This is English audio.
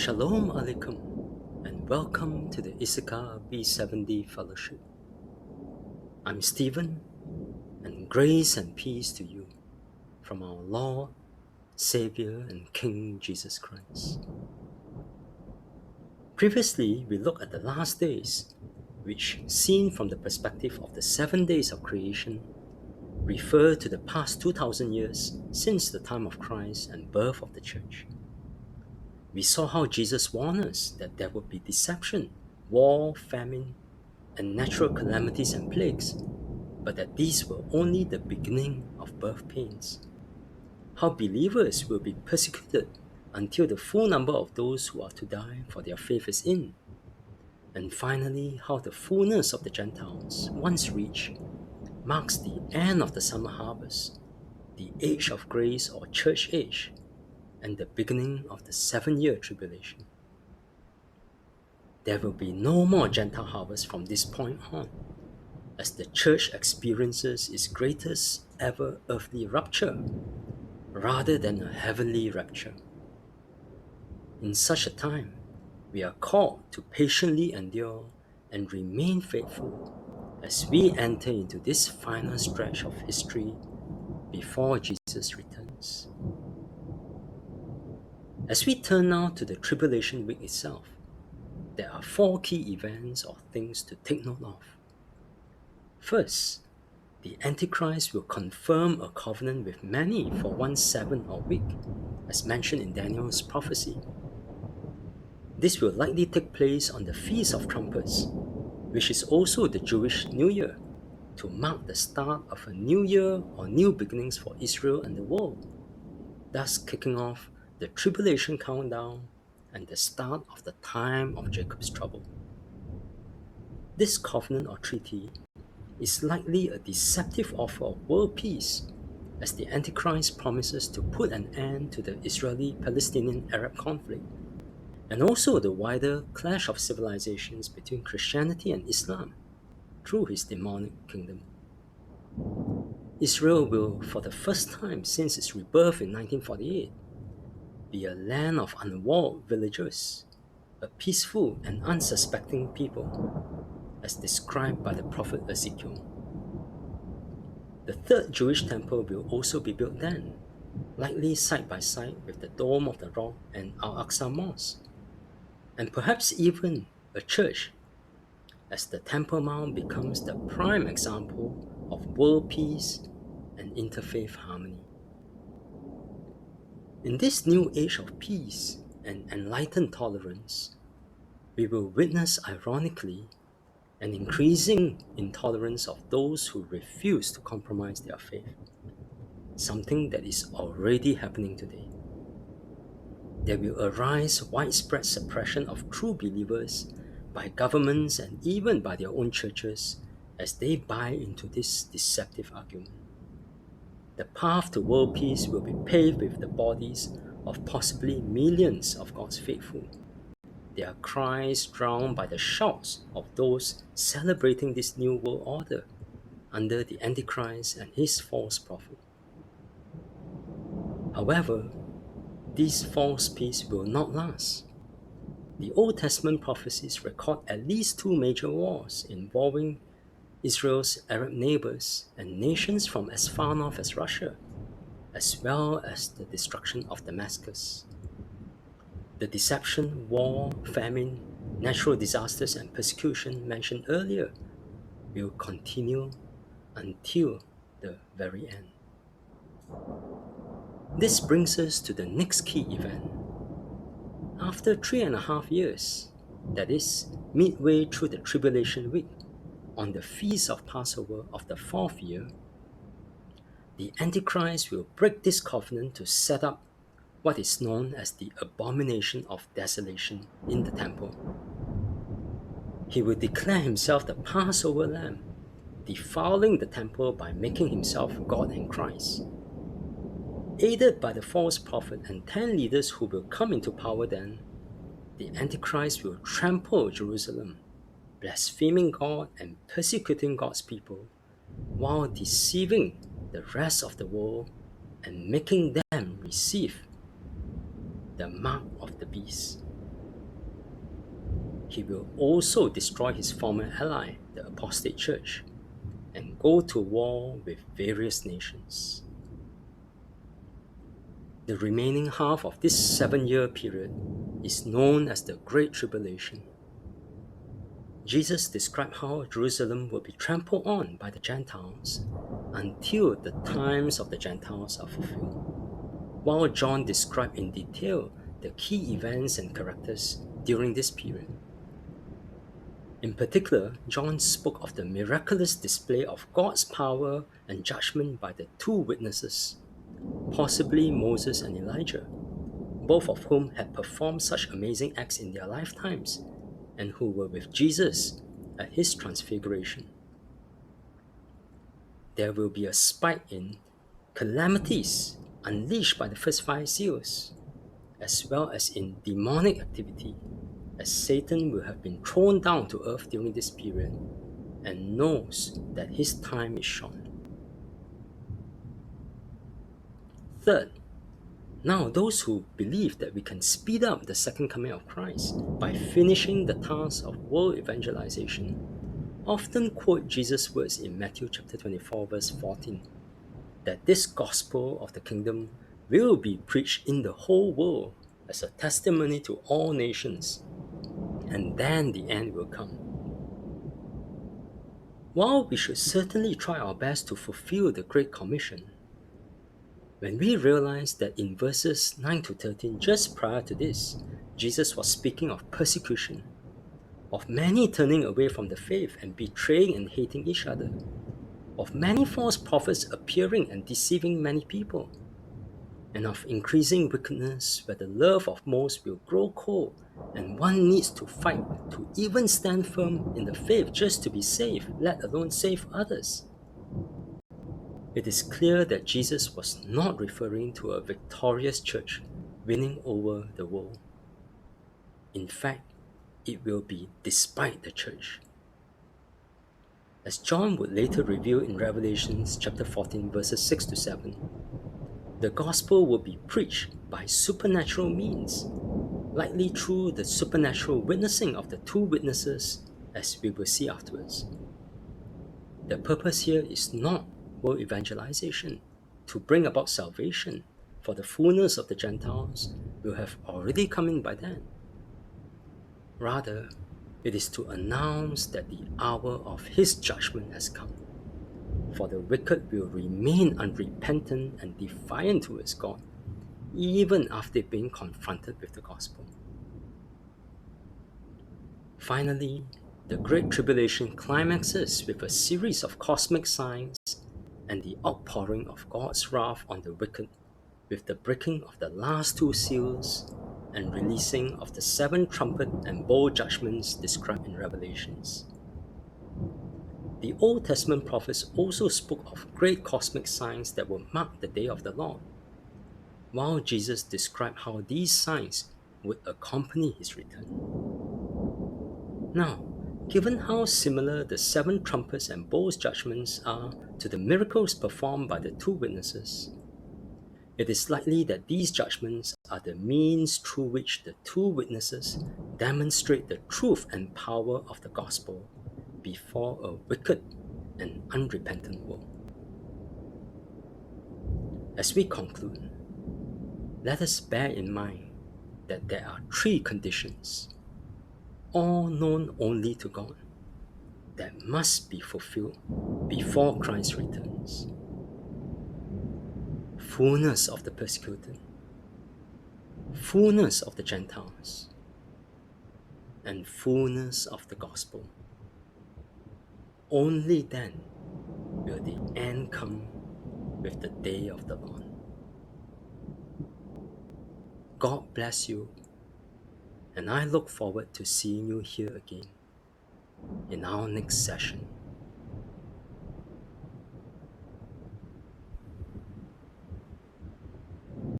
Shalom Aleichem, and welcome to the Issachar B70 Fellowship. I'm Stephen, and grace and peace to you from our Lord, Savior, and King Jesus Christ. Previously, we looked at the last days, which, seen from the perspective of the 7 days of creation, refer to the past 2,000 years since the time of Christ and birth of the Church. We saw how Jesus warned us that there would be deception, war, famine, and natural calamities and plagues, but that these were only the beginning of birth pains. How believers will be persecuted until the full number of those who are to die for their faith is in. And finally, how the fullness of the Gentiles, once reached, marks the end of the summer harvest, the age of grace or church age, and the beginning of the 7-year tribulation. There will be no more Gentile harvest from this point on, as the church experiences its greatest ever earthly rupture, rather than a heavenly rapture. In such a time, we are called to patiently endure and remain faithful as we enter into this final stretch of history before Jesus returns. As we turn now to the tribulation week itself, there are 4 key events or things to take note of. First, the Antichrist will confirm a covenant with many for 1 7 or week, as mentioned in Daniel's prophecy. This will likely take place on the Feast of Trumpets, which is also the Jewish New Year, to mark the start of a new year or new beginnings for Israel and the world, thus kicking off the tribulation countdown and the start of the time of Jacob's trouble. This covenant or treaty is likely a deceptive offer of world peace, as the Antichrist promises to put an end to the Israeli-Palestinian Arab conflict, and also the wider clash of civilizations between Christianity and Islam through his demonic kingdom. Israel will, for the first time since its rebirth in 1948, be a land of unwalled villagers, a peaceful and unsuspecting people, as described by the prophet Ezekiel. The third Jewish temple will also be built then, likely side by side with the Dome of the Rock and Al-Aqsa Mosque, and perhaps even a church, as the Temple Mount becomes the prime example of world peace and interfaith harmony. In this new age of peace and enlightened tolerance, we will witness, ironically, an increasing intolerance of those who refuse to compromise their faith, something that is already happening today. There will arise widespread suppression of true believers by governments and even by their own churches as they buy into this deceptive argument. The path to world peace will be paved with the bodies of possibly millions of God's faithful, their cries drowned by the shouts of those celebrating this new world order under the Antichrist and his false prophet. However, this false peace will not last. The Old Testament prophecies record at least 2 major wars involving Israel's Arab neighbors and nations from as far north as Russia, as well as the destruction of Damascus. The deception, war, famine, natural disasters, and persecution mentioned earlier will continue until the very end. This brings us to the next key event. After 3.5 years, that is, midway through the tribulation week, on the Feast of Passover of the 4th year, the Antichrist will break this covenant to set up what is known as the abomination of desolation in the temple. He will declare himself the Passover lamb, defiling the temple by making himself God in Christ. Aided by the false prophet and 10 leaders who will come into power then, the Antichrist will trample Jerusalem, blaspheming God and persecuting God's people, while deceiving the rest of the world and making them receive the mark of the beast, he will also destroy his former ally, the apostate church, and go to war with various nations. The remaining half of this 7-year period is known as the Great Tribulation. Jesus described how Jerusalem will be trampled on by the Gentiles until the times of the Gentiles are fulfilled, while John described in detail the key events and characters during this period. In particular, John spoke of the miraculous display of God's power and judgment by the two witnesses, possibly Moses and Elijah, both of whom had performed such amazing acts in their lifetimes and who were with Jesus at his transfiguration. There will be a spike in calamities unleashed by the first 5 seals, as well as in demonic activity, as Satan will have been thrown down to earth during this period and knows that his time is short. Third, now those who believe that we can speed up the second coming of Christ by finishing the task of world evangelization often quote Jesus' words in Matthew chapter 24 verse 14, that this gospel of the kingdom will be preached in the whole world as a testimony to all nations, and then the end will come. While we should certainly try our best to fulfill the Great Commission, when we realize that in verses 9 to 13, just prior to this, Jesus was speaking of persecution, of many turning away from the faith and betraying and hating each other, of many false prophets appearing and deceiving many people, and of increasing wickedness where the love of most will grow cold and one needs to fight to even stand firm in the faith just to be saved, let alone save others. It is clear that Jesus was not referring to a victorious church winning over the world. In fact, it will be despite the church. As John would later reveal in Revelation chapter 14 verses 6 to 7, the gospel will be preached by supernatural means, likely through the supernatural witnessing of the two witnesses, as we will see afterwards. The purpose here is not world evangelization to bring about salvation, for the fullness of the Gentiles will have already come in by then. Rather, it is to announce that the hour of his judgment has come, for the wicked will remain unrepentant and defiant towards God, even after being confronted with the gospel. Finally, the Great Tribulation climaxes with a series of cosmic signs and the outpouring of God's wrath on the wicked, with the breaking of the last 2 seals and releasing of the 7 trumpet and bowl judgments described in Revelations. The Old Testament prophets also spoke of great cosmic signs that will mark the day of the Lord, while Jesus described how these signs would accompany his return. Now, given how similar the 7 trumpets and bowls judgments are to the miracles performed by the 2 witnesses, it is likely that these judgments are the means through which the 2 witnesses demonstrate the truth and power of the gospel before a wicked and unrepentant world. As we conclude, let us bear in mind that there are 3 conditions, all known only to God, that must be fulfilled before Christ returns. Fullness of the persecuted, fullness of the Gentiles, and fullness of the gospel. Only then will the end come with the day of the Lord. God bless you, and I look forward to seeing you here again in our next session.